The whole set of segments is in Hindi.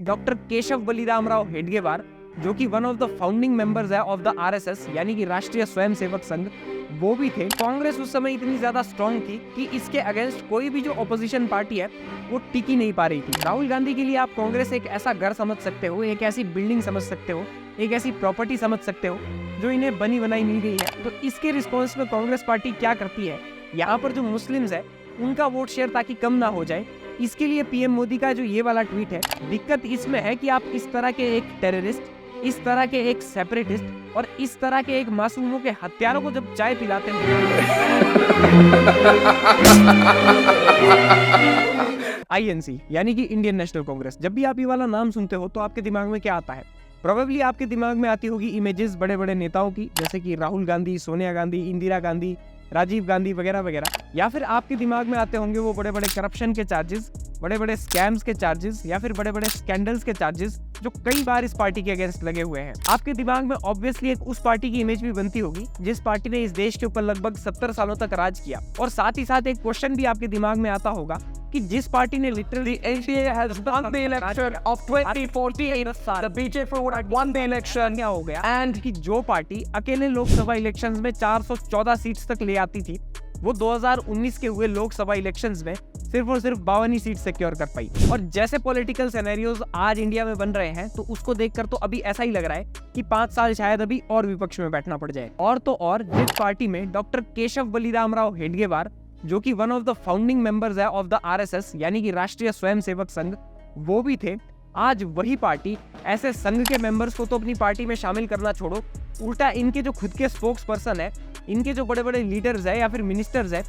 डॉक्टर केशव बलिराम राव हेडगेवार, जो कि one of the founding members है ऑफ द आरएसएस यानी कि राष्ट्रीय स्वयंसेवक संघ, वो भी थे। कांग्रेस उस समय इतनी ज्यादा स्ट्रांग थी कि इसके अगेंस्ट कोई भी जो ऑपोजिशन पार्टी है वो टिकी नहीं पा रही थी। राहुल गांधी के लिए आप कांग्रेस एक ऐसा घर समझ सकते हो, एक ऐसी बिल्डिंग समझ सकते हो, एक ऐसी प्रॉपर्टी समझ सकते हो जो इन्हें बनी बनाई मिल गई है। तो इसके रिस्पॉन्स में कांग्रेस पार्टी क्या करती है, यहाँ पर जो मुस्लिम्स है उनका वोट शेयर ताकि कम ना हो जाए, इसके लिए पीएम मोदी का जो ये वाला ट्वीट है, दिक्कत इसमें है कि आप इस तरह के एक टेररिस्ट, इस तरह के एक सेपरेटिस्ट और इस तरह के एक मासूमों के हत्यारों को जब चाय पिलाते हो आईएनसी यानी कि इंडियन नेशनल कांग्रेस, जब भी आप ये वाला नाम सुनते हो तो आपके दिमाग में क्या आता है? प्रोबेबली आपके दिमाग में आती होगी इमेजेस बड़े बड़े नेताओं की, जैसे कि राहुल गांधी, सोनिया गांधी, इंदिरा गांधी, राजीव गांधी वगैरह वगैरह, या फिर आपके दिमाग में आते होंगे वो बड़े बड़े करप्शन के चार्जेस, बड़े बड़े स्कैम्स के चार्जेस या फिर बड़े बड़े स्कैंडल्स के चार्जेस जो कई बार इस पार्टी के अगेंस्ट लगे हुए हैं। आपके दिमाग में ऑब्वियसली एक उस पार्टी की इमेज भी बनती होगी जिस पार्टी ने इस देश के ऊपर लगभग 70 सालों तक राज किया, और साथ ही साथ एक क्वेश्चन भी आपके दिमाग में आता होगा कि जिस पार्टी ने लिटरली क्या हो गया एंड कि जो पार्टी अकेले लोकसभा इलेक्शंस में 414 सीट्स तक ले आती थी, वो 2019 के हुए लोकसभा इलेक्शंस में सिर्फ और सिर्फ 52 सीट सिक्योर कर पाई। और जैसे पॉलिटिकल सिनेरियोज आज इंडिया में बन रहे हैं, तो उसको देखकर तो अभी ऐसा ही लग रहा है कि 5 साल शायद अभी और विपक्ष में बैठना पड़ जाए। और तो और जिस पार्टी में डॉक्टर केशव बलिराम राव हेडगेवार, जो कि one of the founding members है ऑफ द आरएसएस यानी कि राष्ट्रीय स्वयंसेवक संघ, वो भी थे, आज वही पार्टी ऐसे संघ के मेंबर्स को तो अपनी पार्टी में शामिल करना छोड़ो, उल्टा इनके जो खुद के स्पोक्स पर्सन है, इनके जो बड़े बड़े लीडर्स है या फिर मिनिस्टर्स है,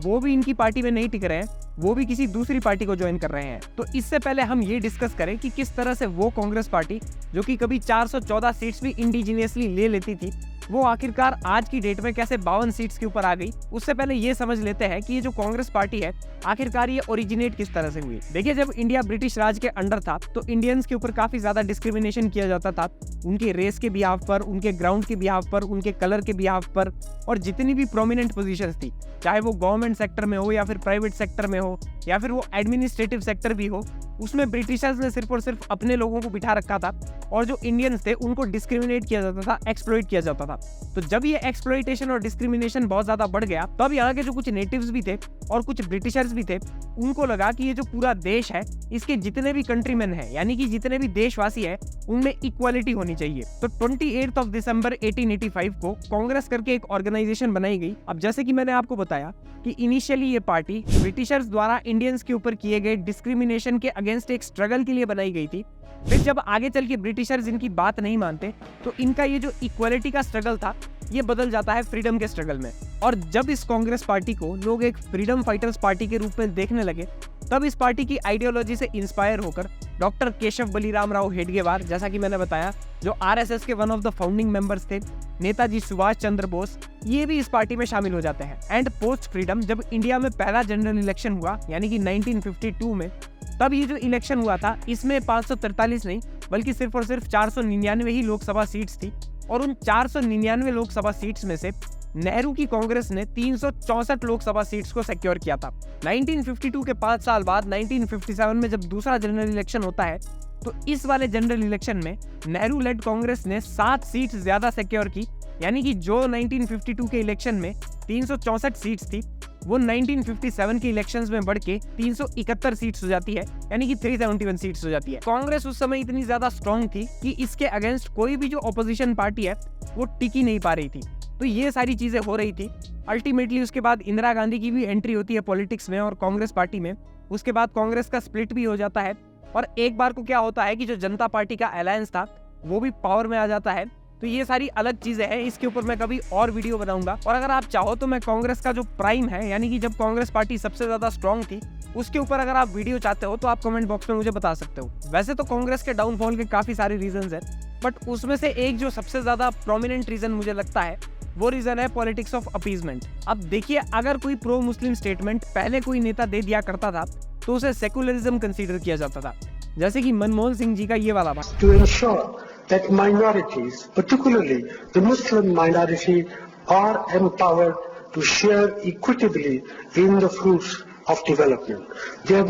वो भी इनकी पार्टी में नहीं टिक रहे हैं, वो भी किसी दूसरी पार्टी को ज्वाइन कर रहे हैं। तो इससे पहले हम ये डिस्कस करें कि किस तरह से वो कांग्रेस पार्टी जो कि कभी 414 सीट्स भी इंडिजीनियसली ले लेती थी, वो आखिरकार आज की डेट में कैसे 52 सीट्स के ऊपर आ गई। उससे पहले ये समझ लेते हैं कि ये जो कांग्रेस पार्टी है आखिरकार ये ओरिजिनेट किस तरह से हुई। देखिए, जब इंडिया ब्रिटिश राज के अंडर था तो इंडियंस के ऊपर काफी ज्यादा डिस्क्रिमिनेशन किया जाता था, उनके रेस के बिहाफ पर, उनके ग्राउंड के बिहाफ पर, उनके कलर के बिहाफ पर, और जितनी भी प्रोमिनेंट पोजीशंस थी, चाहे वो गवर्नमेंट सेक्टर में हो या फिर प्राइवेट सेक्टर में हो या फिर वो एडमिनिस्ट्रेटिव सेक्टर भी हो, उसमें ब्रिटिशर्स ने सिर्फ और सिर्फ अपने लोगों को बिठा रखा था और जो इंडियंस थे उनको डिस्क्रिमिनेट किया जाता था, एक्सप्लॉइट किया जाता था। तो जब ये एक्सप्लॉइटेशन और डिस्क्रिमिनेशन बहुत ज्यादा बढ़ गया, तब यहाँ के जो कुछ नेटिव्स भी थे और कुछ ब्रिटिशर्स भी थे, उनको लगा कि ये जो पूरा देश है, इसके जितने भी कंट्रीमैन हैं यानी कि जितने भी देशवासी हैं, उनमें इक्वालिटी होनी चाहिए। तो 28 दिसंबर 1885 को कांग्रेस करके एक ऑर्गेनाइजेशन बनाई गई। अब जैसे कि मैंने आपको बताया कि इनिशियली ये पार्टी ब्रिटिशर्स द्वारा इंडियंस के ऊपर किए गए डिस्क्रिमिनेशन के अगेंस्ट एक स्ट्रगल के लिए बनाई गई थी। फिर जब आगे चल के ब्रिटिशर्स इनकी बात नहीं मानते, तो इनका ये जो इक्वालिटी का स्ट्रगल था ये बदल जाता है फ्रीडम के स्ट्रगल में। और जब इस कांग्रेस पार्टी को लोग एक फ्रीडम फाइटर्स पार्टी के रूप में देखने लगे, तब इस पार्टी की आइडियोलॉजी से इंस्पायर होकर डॉक्टर केशव बलिराम राव हेडगेवार, जैसा कि मैंने बताया, जो आरएसएस के one of the founding members थे, नेताजी सुभाष चंद्र बोस, ये भी इस पार्टी में शामिल हो जाते हैं। एंड पोस्ट फ्रीडम जब इंडिया में पहला जनरल इलेक्शन हुआ यानी कि 1952 में, तब ये जो इलेक्शन हुआ था इसमें 543 नहीं बल्कि सिर्फ और सिर्फ 499 ही लोकसभा सीट्स थी, और उन 499 लोकसभा सीट्स में से नेहरू की कांग्रेस ने 364 लोकसभा सीट्स को सिक्योर किया था। 1952 के 5 साल बाद 1957 में जब दूसरा जनरल इलेक्शन होता है, तो इस वाले जनरल इलेक्शन में नेहरू लेड कांग्रेस ने 7 सीट्स ज्यादा सिक्योर की, यानी कि जो 1952 के इलेक्शन में 364 सीट्स थी, वो 1957 के इलेक्शंस में बढ़ के 371 सीट्स हो जाती है, यानी कि 371 सीट्स हो जाती है। कांग्रेस उस समय इतनी ज्यादा स्ट्रांग थी कि इसके अगेंस्ट कोई भी जो ऑपोजिशन पार्टी है वो टिकी नहीं पा रही थी। तो ये सारी चीजें हो रही थी। अल्टीमेटली उसके बाद इंदिरा गांधी की भी एंट्री होती है पॉलिटिक्स में और कांग्रेस पार्टी में। उसके बाद कांग्रेस का स्प्लिट भी हो जाता है, और एक बार को क्या होता है कि जो जनता पार्टी का अलायंस था वो भी पावर में आ जाता है। तो ये सारी अलग चीजें हैं, इसके ऊपर मैं कभी और वीडियो बनाऊंगा। और अगर आप चाहो तो मैं कांग्रेस का जो प्राइम है, यानी कि जब कांग्रेस पार्टी सबसे ज्यादा स्ट्रांग थी, उसके ऊपर अगर आप वीडियो चाहते हो तो आप कमेंट बॉक्स में मुझे बता सकते हो। वैसे तो कांग्रेस के डाउनफॉल के काफी सारे रीजंस हैं, बट उसमें से एक जो सबसे ज्यादा प्रोमिनेंट रीजन मुझे लगता है, वो रीजन है पॉलिटिक्स ऑफ अपीजमेंट। अब देखिए, अगर कोई प्रो मुस्लिम स्टेटमेंट पहले कोई नेता दे दिया करता था तो उसे सेकुलरिज्म कंसीडर किया जाता था, जैसे कि मनमोहन सिंह जी का ये वाला बात। To ensure that minorities, particularly the Muslim minority, are empowered to share equitably in the fruits of development. They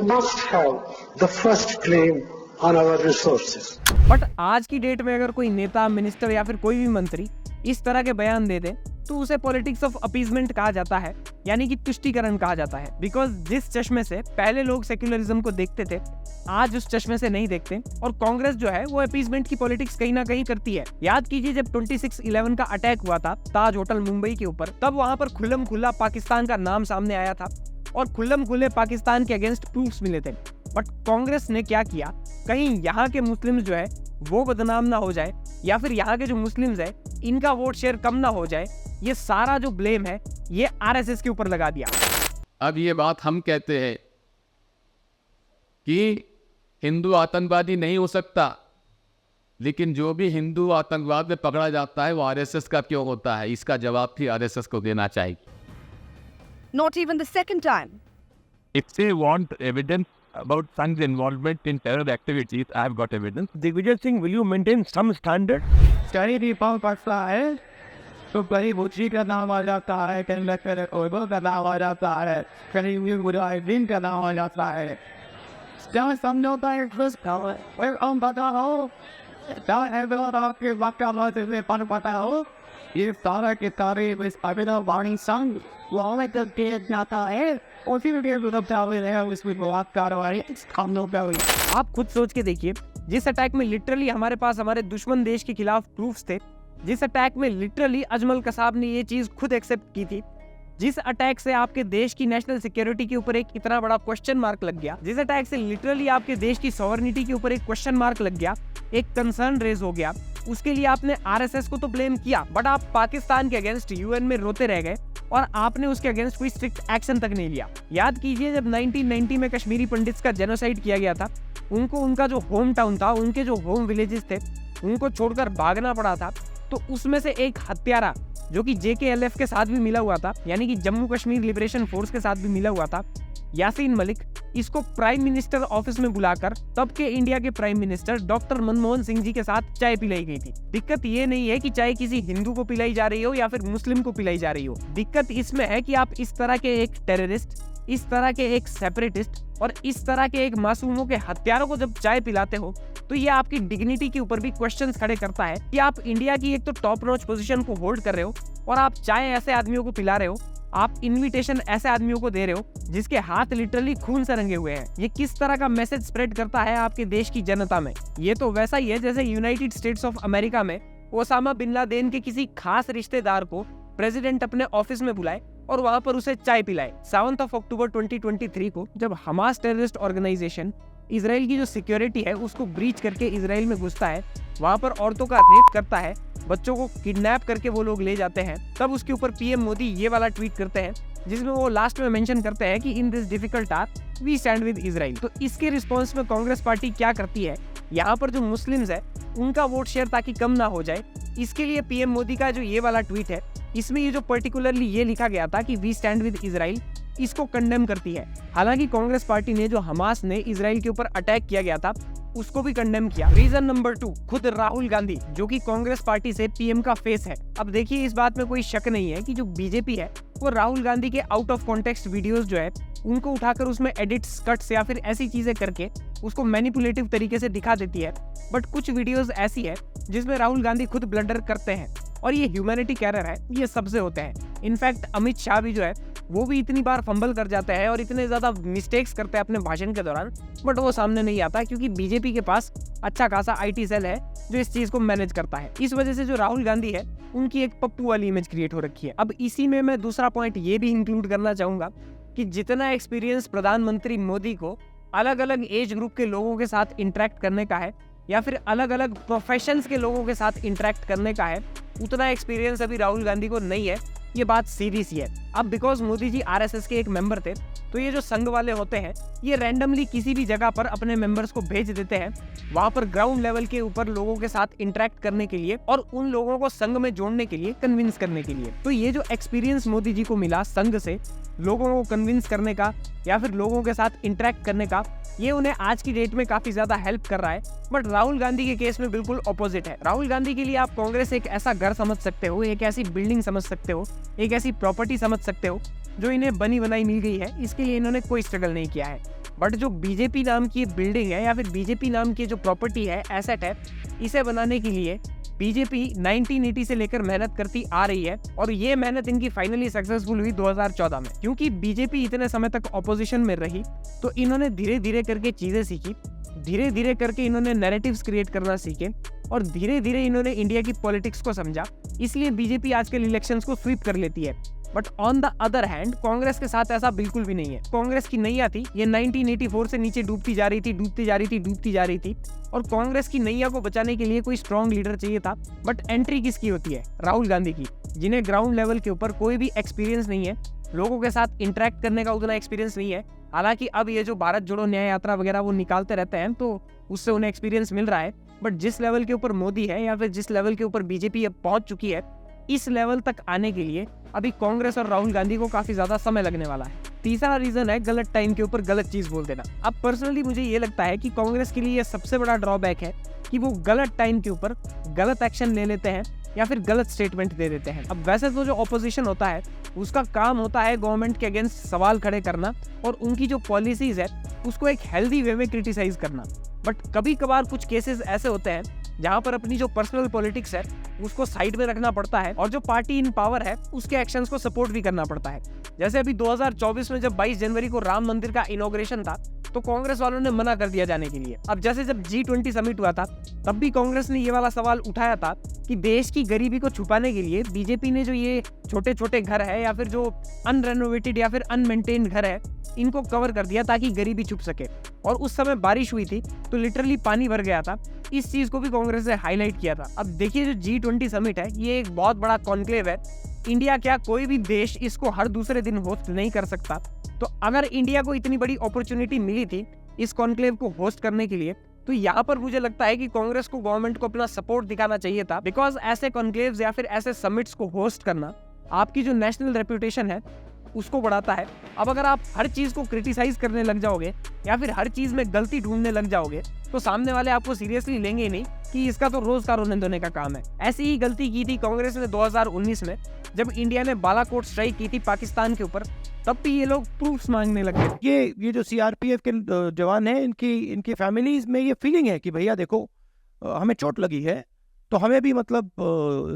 must have the first claim on our resources. But आज की डेट में अगर कोई नेता, मिनिस्टर या फिर कोई भी मंत्री इस तरह के बयान दे दे तो उसे पॉलिटिक्स ऑफ अपीजमेंट कहा जाता है, यानी कि तुष्टीकरण कहा जाता है। बिकॉज जिस चश्मे से पहले लोग सेक्युलरिज्म को देखते थे, आज उस चश्मे से नहीं देखते, और कांग्रेस जो है वो अपीजमेंट की पॉलिटिक्स कहीं ना कहीं करती है। याद कीजिए जब 26/11 का अटैक हुआ था ताज होटल मुंबई के ऊपर, तब वहां पर खुल्लम खुल्ला पाकिस्तान का नाम सामने आया था और खुल्लम खुल्ले पाकिस्तान के अगेंस्ट प्रूफ्स मिले थे। बट कांग्रेस ने क्या किया, कहीं यहाँ के मुस्लिम्स जो है वो बदनाम ना हो जाए, या फिर यहाँ के जो मुस्लिम्स है इनका वोट शेयर कम ना हो जाए, ये सारा जो ब्लेम है ये आरएसएस के ऊपर लगा दिया। अब ये बात हम कहते हैं कि हिंदू आतंकवादी नहीं हो सकता, लेकिन जो भी हिंदू आतंकवाद में पकड़ा जाता है वो आरएसएस का क्यों होता है, इसका जवाब भी आरएसएस को देना चाहिए। Not even the second time. If they want evidence about Sang's involvement in terror activities, I have got evidence. Digvijay Singh, will you maintain some standard? कई दीपावली पड़ता है तो कहीं बुच्ची का नाम आ जाता है, कहीं कहीं ओबल का नाम आ जाता है, कहीं मुजाहिदीन का नाम आ जाता है। क्या समझौता है हम बताओ, क्या है आपके वाक्य में पता हो, ये सारा के सारे अभिनव वाणी संघ वो जाता है और फिर उसमें बात कार्रवाई हम लोग का हुई। आप खुद सोच के देखिए, जिस अटैक में लिटरली हमारे पास हमारे दुश्मन देश के खिलाफ प्रूफ्स थे, जिस अटैक में लिटरली अजमल कसाब ने ये चीज खुद एक्सेप्ट की थी, जिस अटैक से आपके देश की नेशनल सिक्योरिटी के ऊपर एक इतना बड़ा क्वेश्चन मार्क लग गया, जिस अटैक से लिटरली आपके देश की सॉवरेनिटी के ऊपर एक क्वेश्चन मार्क लग गया, एक कंसर्न रेज हो गया, उसके लिए आपने आरएसएस को तो ब्लेम किया, बट आप पाकिस्तान के अगेंस्ट यूएन में रोते रह गए और आपने उसके अगेंस्ट कोई स्ट्रिक्ट एक्शन तक नहीं लिया। याद कीजिए जब 1990 में कश्मीरी पंडित्स का जेनोसाइड किया गया था, उनको उनका जो होम टाउन था, उनके जो होम विलेजेस थे, उनको छोड़कर भागना पड़ा था, तो उसमें से एक हत्यारा जो कि JKLF के साथ भी मिला हुआ था, यानी कि जम्मू कश्मीर लिबरेशन फोर्स के साथ भी मिला हुआ था, यासीन मलिक, इसको प्राइम मिनिस्टर ऑफिस में बुलाकर तब के इंडिया के prime minister doctor Manmohan Singh ji के साथ चाय पिलाई गई थी। दिक्कत ये नहीं है कि चाय किसी हिंदू को पिलाई जा रही हो या फिर मुस्लिम को पिलाई जा रही हो, दिक्कत इसमें है कि आप इस तरह के एक टेररिस्ट, इस तरह के एक सेपरेटिस्ट और इस तरह के एक मासूमों के हत्यारों को जब चाय पिलाते हो तो ये आपकी डिग्निटी के ऊपर भी क्वेश्चंस खड़े करता है कि आप इंडिया की एक तो टॉप नॉच पोजीशन को होल्ड कर रहे हो और आप चाय ऐसे आदमियों को पिला रहे हो, आप इनविटेशन ऐसे आदमियों को दे रहे हो जिसके हाथ लिटरली खून से रंगे हुए हैं। ये किस तरह का मैसेज स्प्रेड करता है आपके देश की जनता में? ये तो वैसा ही है जैसे यूनाइटेड स्टेट्स ऑफ अमेरिका में ओसामा बिन लादेन के किसी खास रिश्तेदार को प्रेसिडेंट अपने ऑफिस में बुलाए और वहां पर उसे चाय पिलाए। 7 अक्टूबर 2023 को जब हमास टेररिस्ट ऑर्गेनाइजेशन इजराइल की जो सिक्योरिटी है उसको ब्रीच करके इजराइल में घुसता है, वहां पर औरतों का रेप करता है, बच्चों को किडनैप करके वो लोग ले जाते हैं, तब उसके ऊपर पीएम मोदी ये वाला ट्वीट करते हैं जिसमें वो लास्ट में मेंशन करते हैं कि in this difficult hour we stand with Israel. तो इसके रिस्पॉन्स में कांग्रेस पार्टी क्या करती है, यहाँ पर जो मुस्लिम्स है उनका वोट शेयर ताकि कम ना हो जाए, इसके लिए पीएम मोदी का जो ये वाला ट्वीट है इसमें ये जो पर्टिकुलरली ये लिखा गया था कि वी स्टैंड विद इजराइल, इसको कंडेम करती है। हालांकि कांग्रेस पार्टी ने जो हमास ने इजराइल के ऊपर अटैक किया गया था उसको भी कंडेम किया। रीजन नंबर 2, खुद राहुल गांधी जो कि कांग्रेस पार्टी से पीएम का फेस है। अब देखिए इस बात में कोई शक नहीं है कि जो बीजेपी है वो राहुल गांधी के आउट ऑफ कॉन्टेक्स्ट वीडियोस जो है उनको उठाकर उसमें एडिट्स, कट्स या फिर ऐसी चीजें करके उसको मैनिपुलेटिव तरीके से दिखा देती है। बट कुछ वीडियोस ऐसी है जिसमें राहुल गांधी खुद ब्लंडर करते हैं और ये ह्यूमैनिटी एरर है, ये सबसे होते हैं। इनफैक्ट अमित शाह भी जो है वो भी इतनी बार फंबल कर जाते हैं और इतने ज्यादा मिस्टेक्स करते हैं अपने भाषण के दौरान, बट वो सामने नहीं आता क्योंकि बीजेपी के पास अच्छा खासा IT सेल है जो इस चीज को मैनेज करता है। इस वजह से जो राहुल गांधी है उनकी एक पप्पू वाली इमेज क्रिएट हो रखी है। अब इसी में मैं दूसरा पॉइंट ये भी इंक्लूड करना चाहूंगा कि जितना एक्सपीरियंस प्रधानमंत्री मोदी को अलग अलग एज ग्रुप के लोगों के साथ इंटरेक्ट करने का है या फिर अलग अलग प्रोफेशंस के लोगों के साथ इंटरेक्ट करने का है, उतना एक्सपीरियंस अभी राहुल गांधी को नहीं है। ये बात सीरियस ही है। अब बिकॉज मोदी जी आरएसएस के एक मेंबर थे, तो ये जो संघ वाले होते हैं ये रैंडमली किसी भी जगह पर अपने मेंबर्स को भेज देते हैं वहां पर ग्राउंड लेवल के ऊपर लोगों के साथ इंटरेक्ट करने के लिए और उन लोगों को संघ में जोड़ने के लिए, कन्विंस करने के लिए। तो ये जो एक्सपीरियंस मोदी जी को मिला संघ से लोगों को कन्विंस करने का या फिर लोगों के साथ इंटरेक्ट करने का, ये उन्हें आज की डेट में काफी ज्यादा हेल्प कर रहा है। बट राहुल गांधी के केस में बिल्कुल ऑपोजिट है। राहुल गांधी के लिए आप कांग्रेस एक ऐसा घर समझ सकते हो, एक ऐसी बिल्डिंग समझ सकते हो, एक ऐसी प्रॉपर्टी समझ सकते हो जो इन्हें बनी बनाई मिल गई है, इसके लिए इन्होंने कोई स्ट्रगल नहीं किया है। बट जो बीजेपी नाम की बिल्डिंग है या फिर बीजेपी नाम की जो प्रॉपर्टी है, एसेट है, इसे बनाने के लिए बीजेपी 1980 से लेकर मेहनत करती आ रही है और ये मेहनत इनकी फाइनली सक्सेसफुल हुई 2014 में। क्योंकि बीजेपी इतने समय तक ऑपोजिशन में रही तो इन्होंने धीरे धीरे करके चीजें सीखी, धीरे धीरे करके इन्होंने नैरेटिव्स क्रिएट करना सीखे और धीरे धीरे इन्होंने इंडिया की पॉलिटिक्स को समझा, इसलिए बीजेपी आजकल इलेक्शंस को स्वीप कर लेती है। But on the other hand Congress के साथ ऐसा बिल्कुल भी नहीं है। कांग्रेस की नैया थी, ये 1984 से नीचे डूबती जा रही थी और कांग्रेस की नैया को बचाने के लिए कोई स्ट्रॉन्ग लीडर चाहिए था। बट एंट्री किसकी होती है? राहुल गांधी की, जिन्हें ग्राउंड लेवल के ऊपर कोई भी एक्सपीरियंस नहीं है, लोगों के साथ इंटरेक्ट करने का उतना एक्सपीरियंस नहीं है। हालांकि अब ये जो भारत जोड़ो न्याय यात्रा वगैरह वो निकालते रहते हैं तो उससे उन्हें एक्सपीरियंस मिल रहा है। बट जिस लेवल के ऊपर मोदी है या फिर जिस लेवल के ऊपर बीजेपी अब पहुंच चुकी है, इस लेवल तक आने के लिए अभी कांग्रेस और राहुल गांधी को काफी ज्यादा समय लगने वाला है। तीसरा रीजन है गलत टाइम के ऊपर गलत चीज बोल देना। अब पर्सनली मुझे ये लगता है कि कांग्रेस के लिए सबसे बड़ा ड्रॉबैक है कि वो गलत टाइम के ऊपर गलत एक्शन ले लेते हैं या फिर गलत स्टेटमेंट दे देते हैं। अब वैसे तो जो ऑपोजिशन होता है उसका काम होता है गवर्नमेंट के अगेंस्ट सवाल खड़े करना और उनकी जो पॉलिसीज है उसको एक हेल्दी वे में क्रिटिसाइज करना। बट कभी कभार कुछ केसेस ऐसे होते हैं जहां पर अपनी जो पर्सनल पॉलिटिक्स है उसको साइड में रखना पड़ता है और जो पार्टी इन पावर है उसके एक्शंस को सपोर्ट भी करना पड़ता है। जैसे अभी 2024 में जब 22 जनवरी को राम मंदिर का इनॉग्रेशन था तो कांग्रेस वालों ने मना कर दिया जाने के लिए। अब जैसे जब G20 समिट हुआ था तब भी कांग्रेस ने ये वाला सवाल उठाया था कि देश की गरीबी को छुपाने के लिए बीजेपी ने जो ये छोटे छोटे घर है या फिर जो अनरेनोवेटेड या फिर अनमेंटेन्ड घर है इनको कवर कर दिया ताकि गरीबी छुप सके। और उस समय बारिश हुई थी तो लिटरली पानी भर गया था, इस चीज को भी कांग्रेस ने हाईलाइट किया था। अब देखिए जो G20 समिट है ये एक बहुत बड़ा कॉन्क्लेव है। इंडिया क्या कोई भी देश इसको हर दूसरे दिन होस्ट नहीं कर सकता। तो अगर इंडिया को इतनी बड़ी अपॉर्चुनिटी मिली थी इस कॉन्क्लेव को होस्ट करने के लिए तो यहाँ पर मुझे लगता है कि कांग्रेस को गवर्नमेंट को अपना सपोर्ट दिखाना चाहिए था। बिकॉज ऐसे कॉन्क्लेव्स या फिर ऐसे समिट्स को होस्ट करना आपकी जो नेशनल रेपुटेशन है उसको बढ़ाता है। अब अगर आप हर चीज को क्रिटिसाइज करने लग जाओगे या फिर हर चीज में गलती ढूंढने लग जाओगे तो सामने वाले आपको सीरियसली लेंगे ही नहीं कि इसका तो रोज का रोने धोने का काम है। ऐसी ही गलती की थी कांग्रेस ने 2019 में जब इंडिया ने बालाकोट स्ट्राइक की थी पाकिस्तान के ऊपर, तब भी ये लोग प्रूफ्स मांगने लगे। ये जो सीआरपीएफ के जवान हैं इनकी फैमिलीज में ये फीलिंग है कि भैया देखो हमें चोट लगी है तो हमें भी मतलब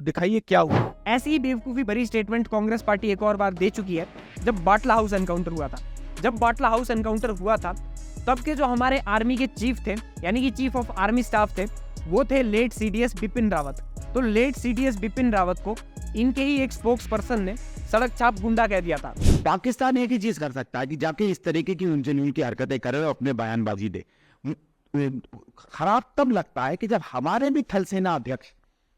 दिखाइए क्या हुआ। ऐसी ही बेवकूफी भरी स्टेटमेंट कांग्रेस पार्टी एक और बार दे चुकी है जब बाटला हाउस एनकाउंटर हुआ था। जब बाटला हाउस एनकाउंटर हुआ था तब के जो हमारे आर्मी के चीफ थे यानी कि चीफ ऑफ आर्मी स्टाफ थे वो थे लेट सीडीएस बिपिन रावत। तो लेट सीडीएस बिपिन रावत को इनके ही एक स्पोक्स पर्सन ने सड़क छाप गुंडा कह दिया था। पाकिस्तान एक ही चीज कर सकता है कि जाके इस तरीके की उनकी हरकतें करे और अपने बयानबाजी दे। खराब तब लगता है कि जब हमारे भी थल सेना अध्यक्ष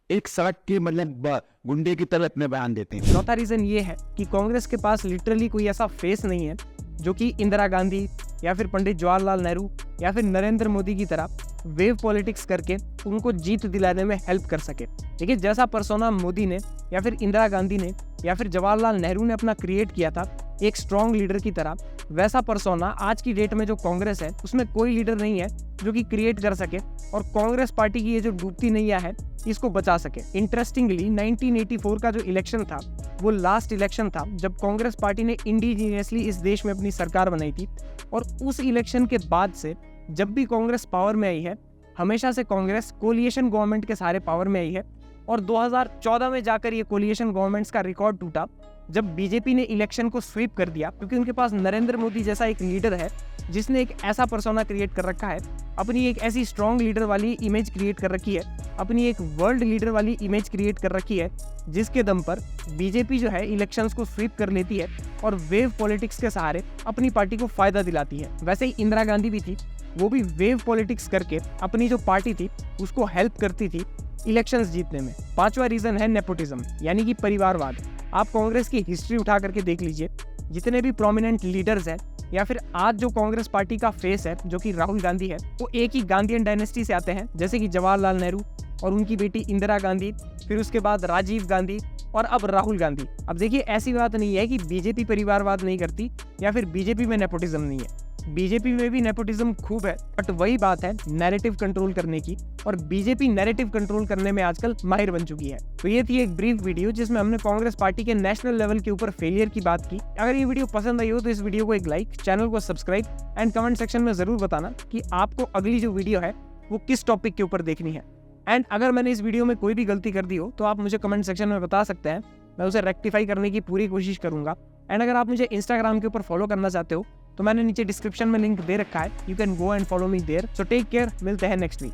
एक सड़क के मतलब गुंडे की तरह अपने बयान देते हैं। चौथा रीजन ये है कि कांग्रेस के पास लिटरली कोई ऐसा फेस नहीं है जो कि इंदिरा गांधी या फिर पंडित जवाहरलाल नेहरू या फिर नरेंद्र मोदी की तरह वेव पॉलिटिक्स करके उनको जीत दिलाने में हेल्प कर सके। देखिए जैसा पर्सोना मोदी ने या फिर इंदिरा गांधी ने या फिर जवाहरलाल नेहरू ने अपना क्रिएट किया था एक स्ट्रॉन्ग लीडर की तरह, वैसा पर्सोना आज की डेट में जो कांग्रेस है उसमें कोई लीडर नहीं है जो कि क्रिएट कर सके और कांग्रेस पार्टी की ये जो डूबती नैया है इसको बचा सके। इंटरेस्टिंगली 1984 का जो इलेक्शन था वो लास्ट इलेक्शन था जब कांग्रेस पार्टी ने इंडिजीनियसली इस देश में अपनी सरकार बनाई थी और उस इलेक्शन के बाद से जब भी कांग्रेस पावर में आई है हमेशा से कांग्रेस कोलिएशन गवर्नमेंट के सारे पावर में आई है और 2014 में जाकर ये कोलिएशन गवर्नमेंट्स का रिकॉर्ड टूटा जब बीजेपी ने इलेक्शन को स्वीप कर दिया क्योंकि उनके पास नरेंद्र मोदी जैसा एक लीडर है जिसने एक ऐसा पर्सोना क्रिएट कर रखा है, अपनी एक ऐसी स्ट्रॉन्ग लीडर वाली इमेज क्रिएट कर रखी है, अपनी एक वर्ल्ड लीडर वाली इमेज क्रिएट कर रखी है जिसके दम पर बीजेपी जो है इलेक्शंस को स्वीप कर लेती है और वेव पॉलिटिक्स के सहारे अपनी पार्टी को फायदा दिलाती है। वैसे ही इंदिरा गांधी भी थी, वो भी वेव पॉलिटिक्स करके अपनी जो पार्टी थी उसको हेल्प करती थी इलेक्शंस जीतने में। पांचवा रीजन है नेपोटिज्म यानी कि परिवारवाद। आप कांग्रेस की हिस्ट्री उठा करके देख लीजिए, जितने भी प्रोमिनेंट लीडर्स हैं या फिर आज जो कांग्रेस पार्टी का फेस है जो कि राहुल गांधी है वो एक ही गांधीयन डायनेस्टी से आते हैं, जैसे कि जवाहरलाल नेहरू और उनकी बेटी इंदिरा गांधी, फिर उसके बाद राजीव गांधी और अब राहुल गांधी। अब देखिए ऐसी बात नहीं है कि बीजेपी परिवारवाद नहीं करती या फिर बीजेपी में नेपोटिज्म नहीं है। बीजेपी में भी नेपोटिज्म खूब है, बट वही बात है नैरेटिव कंट्रोल करने की, और बीजेपी नैरेटिव कंट्रोल करने में आजकल माहिर बन चुकी है। तो ये थी एक ब्रीफ वीडियो जिसमें हमने कांग्रेस पार्टी के नेशनल लेवल के ऊपर फेलियर की बात की। अगर ये वीडियो पसंद आई हो तो इस वीडियो को एक लाइक, चैनल को सब्सक्राइब एंड कमेंट सेक्शन में जरूर बताना कि आपको अगली जो वीडियो है वो किस टॉपिक के ऊपर देखनी है। एंड अगर मैंने इस वीडियो में कोई भी गलती कर दी हो तो आप मुझे कमेंट सेक्शन में बता सकते हैं, मैं उसे रेक्टिफाई करने की पूरी कोशिश करूंगा। एंड अगर आप मुझे इंस्टाग्राम के ऊपर फॉलो करना चाहते हो तो मैंने नीचे डिस्क्रिप्शन में लिंक दे रखा है, you can go and follow me there. So take care, मिलते हैं नेक्स्ट वीक।